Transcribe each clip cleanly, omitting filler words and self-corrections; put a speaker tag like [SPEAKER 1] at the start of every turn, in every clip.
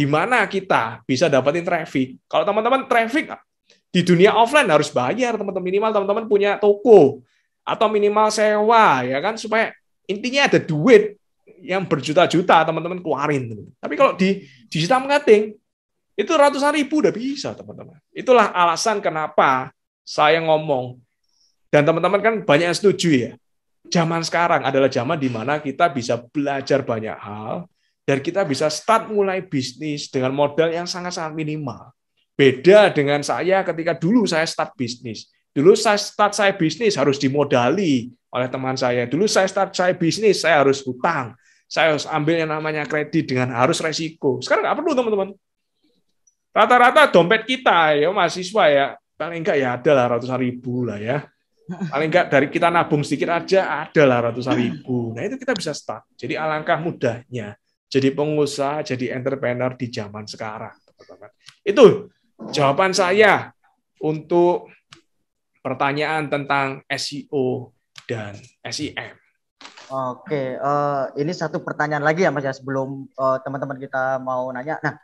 [SPEAKER 1] di mana kita bisa dapetin traffic. Kalau teman-teman traffic di dunia offline harus bayar, teman-teman, minimal teman-teman punya toko atau minimal sewa, ya kan, supaya intinya ada duit yang berjuta-juta teman-teman keluarin. Tapi kalau di digital marketing itu ratusan ribu udah bisa, teman-teman. Itulah alasan kenapa saya ngomong, dan teman-teman kan banyak yang setuju ya. Zaman sekarang adalah zaman di mana kita bisa belajar banyak hal dan kita bisa start mulai bisnis dengan modal yang sangat-sangat minimal. Beda dengan saya ketika dulu saya start bisnis. Dulu saya bisnis harus dimodali oleh teman saya. Dulu saya bisnis, saya harus hutang. Saya harus ambil yang namanya kredit dengan harus resiko. Sekarang nggak perlu, teman-teman. Rata-rata dompet kita, ya mahasiswa ya, paling enggak ya ada lah ratusan ribu lah ya. Paling enggak dari kita nabung sedikit aja ada lah ratusan ribu. Nah itu kita bisa start. Jadi alangkah mudahnya jadi pengusaha, jadi entrepreneur di zaman sekarang, teman-teman. Itu jawaban saya untuk pertanyaan tentang SEO dan SEM.
[SPEAKER 2] Oke, ini satu pertanyaan lagi ya Mas ya sebelum teman-teman kita mau nanya. Nah,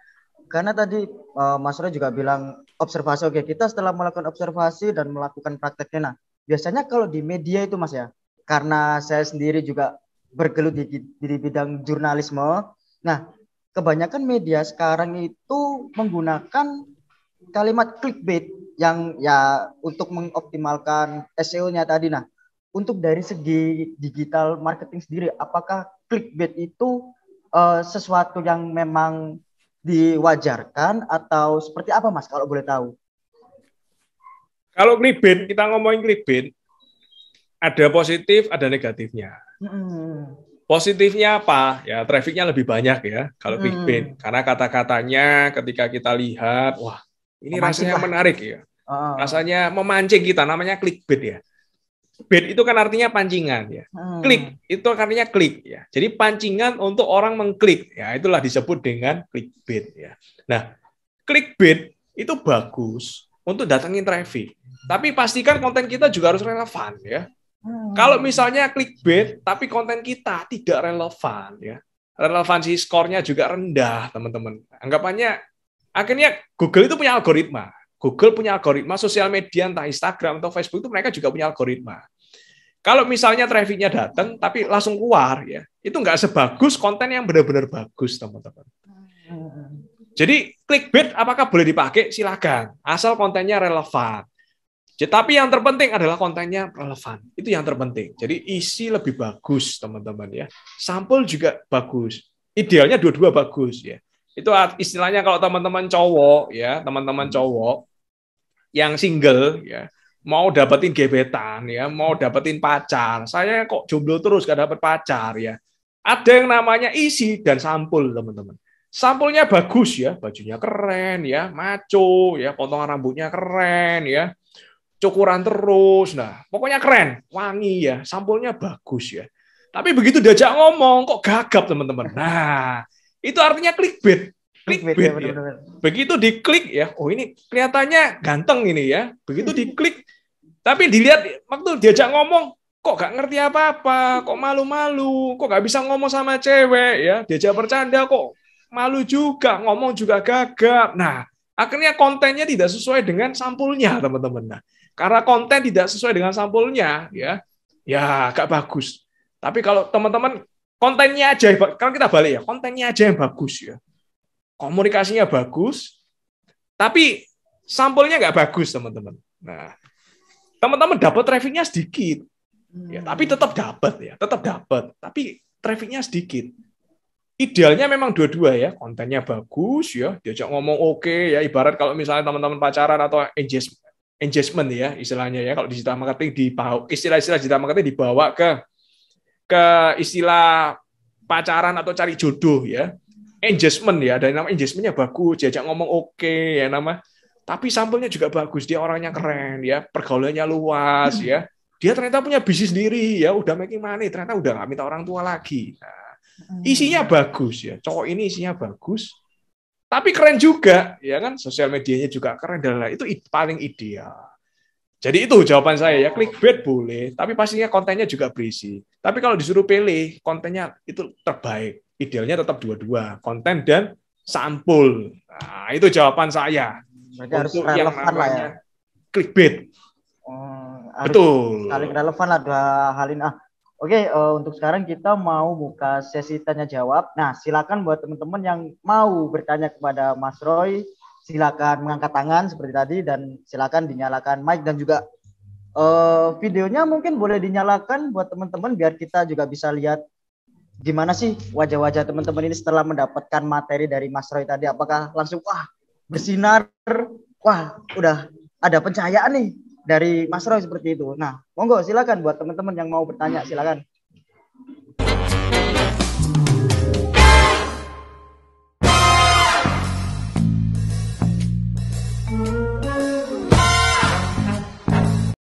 [SPEAKER 2] karena tadi Mas Roy juga bilang observasi. Oke, kita setelah melakukan observasi dan melakukan prakteknya. Nah, biasanya kalau di media itu Mas ya, karena saya sendiri juga bergelut di bidang jurnalisme. Nah, kebanyakan media sekarang itu menggunakan kalimat clickbait yang ya untuk mengoptimalkan SEO-nya tadi. Nah, untuk dari segi digital marketing sendiri, apakah clickbait itu sesuatu yang memang diwajarkan atau seperti apa Mas kalau boleh tahu?
[SPEAKER 1] Kalau clickbait, kita ngomongin clickbait, ada positif, ada negatifnya. Positifnya apa? Ya, trafficnya lebih banyak ya kalau clickbait. Karena kata-katanya ketika kita lihat, wah, ini
[SPEAKER 2] memancing
[SPEAKER 1] rasanya
[SPEAKER 2] lah.
[SPEAKER 1] Menarik ya. Rasanya memancing kita, namanya clickbait ya. Bait itu kan artinya pancingan ya. Klik itu artinya klik ya. Jadi pancingan untuk orang mengklik ya, itulah disebut dengan clickbait ya. Nah, clickbait itu bagus untuk datangin traffic. Tapi pastikan konten kita juga harus relevan ya. Kalau misalnya clickbait tapi konten kita tidak relevan ya. Relevansi skornya juga rendah, teman-teman. Anggapannya akhirnya Google itu punya algoritma. Google punya algoritma, sosial media entah Instagram atau Facebook itu mereka juga punya algoritma. Kalau misalnya trafficnya datang tapi langsung keluar ya, itu nggak sebagus konten yang benar-benar bagus, teman-teman. Jadi clickbait apakah boleh dipakai? Silakan, asal kontennya relevan. Tapi yang terpenting adalah kontennya relevan. Itu yang terpenting. Jadi isi lebih bagus, teman-teman ya. Sampul juga bagus. Idealnya dua-dua bagus ya. Itu istilahnya kalau teman-teman cowok ya, teman-teman cowok yang single ya, mau dapetin gebetan ya, mau dapetin pacar. Saya kok jomblo terus gak dapet pacar ya. Ada yang namanya isi dan sampul, teman-teman. Sampulnya bagus ya, bajunya keren ya, maco ya, potongan rambutnya keren ya, cukuran terus. Nah, pokoknya keren, wangi ya, sampulnya bagus ya. Tapi begitu diajak ngomong kok gagap, teman-teman. Nah, itu artinya clickbait. Clickbait ya. Begitu diklik ya, oh ini kelihatannya ganteng ini ya. Begitu diklik, tapi dilihat waktu diajak ngomong, kok gak ngerti apa-apa, kok malu-malu, kok gak bisa ngomong sama cewek ya. Diajak bercanda kok malu juga, ngomong juga gagap. Nah, akhirnya kontennya tidak sesuai dengan sampulnya, teman-teman. Nah, karena konten tidak sesuai dengan sampulnya, ya gak bagus. Tapi kalau teman-teman kontennya aja, kalau kita balik ya, kontennya aja yang bagus ya, komunikasinya bagus, tapi sampulnya nggak bagus, teman-teman. Nah, teman-teman dapat trafficnya sedikit, ya, tapi tetap dapat ya, tetap dapat. Tapi trafficnya sedikit. Idealnya memang dua-dua ya, kontennya bagus ya, diajak ngomong oke ya. Ibarat kalau misalnya teman-teman pacaran atau engagement ya, istilahnya ya, kalau digital marketing istilah-istilah digital marketing dibawa ke istilah pacaran atau cari jodoh ya. Engagement ya, ada nama engagementnya bagus, diajak ngomong oke ya nama, tapi sampelnya juga bagus, dia orangnya keren ya, pergaulannya luas ya, dia ternyata punya bisnis sendiri ya, udah making money, ternyata udah nggak minta orang tua lagi. Nah, isinya bagus ya, cowok ini isinya bagus, tapi keren juga ya kan, sosial medianya juga keren, dan itu paling ideal. Jadi itu jawaban saya ya, clickbait boleh, tapi pastinya kontennya juga berisi. Tapi kalau disuruh pilih, kontennya itu terbaik. Idealnya tetap dua-dua, konten dan sampul. Nah, itu jawaban saya.
[SPEAKER 2] Berarti harus
[SPEAKER 1] untuk yang
[SPEAKER 2] relevan lah ya.
[SPEAKER 1] namanya clickbait.
[SPEAKER 2] Harus
[SPEAKER 1] Betul.
[SPEAKER 2] saling relevan lah dua hal ini. Oke, untuk sekarang kita mau buka sesi tanya jawab. Nah, silakan buat teman-teman yang mau bertanya kepada Mas Roy, silakan mengangkat tangan seperti tadi dan silakan dinyalakan mic dan juga videonya mungkin boleh dinyalakan buat teman-teman biar kita juga bisa lihat gimana sih wajah-wajah teman-teman ini setelah mendapatkan materi dari Mas Roy tadi. Apakah langsung wah bersinar, wah udah ada pencahayaan nih dari Mas Roy seperti itu. Nah, monggo silakan buat teman-teman yang mau bertanya silakan.